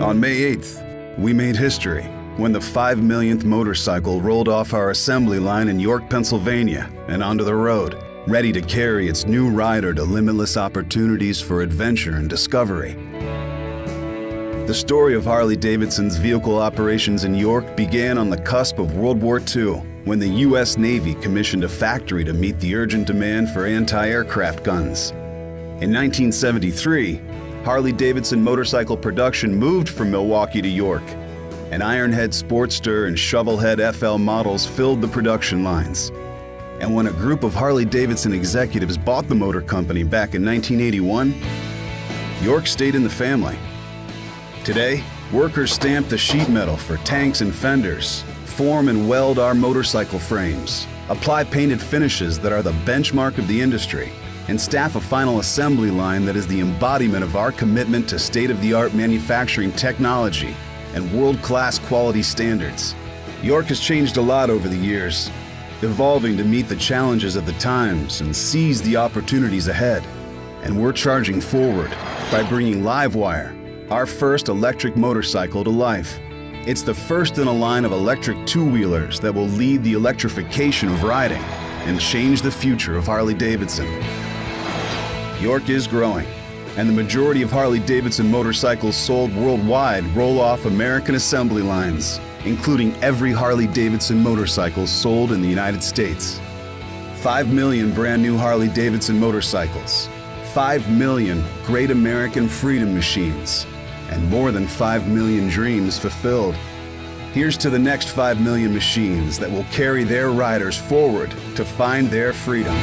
On May 8th, we made history when the 5 millionth motorcycle rolled off our assembly line in York, Pennsylvania, and onto the road, ready to carry its new rider to limitless opportunities for adventure and discovery. The story of Harley-Davidson's vehicle operations in York began on the cusp of World War II, when the U.S. Navy commissioned a factory to meet the urgent demand for anti-aircraft guns. In 1973, Harley-Davidson motorcycle production moved from Milwaukee to York, and Ironhead Sportster and Shovelhead FL models filled the production lines. And when a group of Harley-Davidson executives bought the motor company back in 1981, York stayed in the family. Today, workers stamp the sheet metal for tanks and fenders, form and weld our motorcycle frames, apply painted finishes that are the benchmark of the industry, and staff a final assembly line that is the embodiment of our commitment to state-of-the-art manufacturing technology and world-class quality standards. York has changed a lot over the years, evolving to meet the challenges of the times and seize the opportunities ahead. And we're charging forward by bringing Livewire, our first electric motorcycle, to life. It's the first in a line of electric two-wheelers that will lead the electrification of riding and change the future of Harley-Davidson. York is growing, and the majority of Harley-Davidson motorcycles sold worldwide roll off American assembly lines, including every Harley-Davidson motorcycle sold in the United States. 5 million brand new Harley-Davidson motorcycles, 5 million great American freedom machines, and more than 5 million dreams fulfilled. Here's to the next 5 million machines that will carry their riders forward to find their freedom.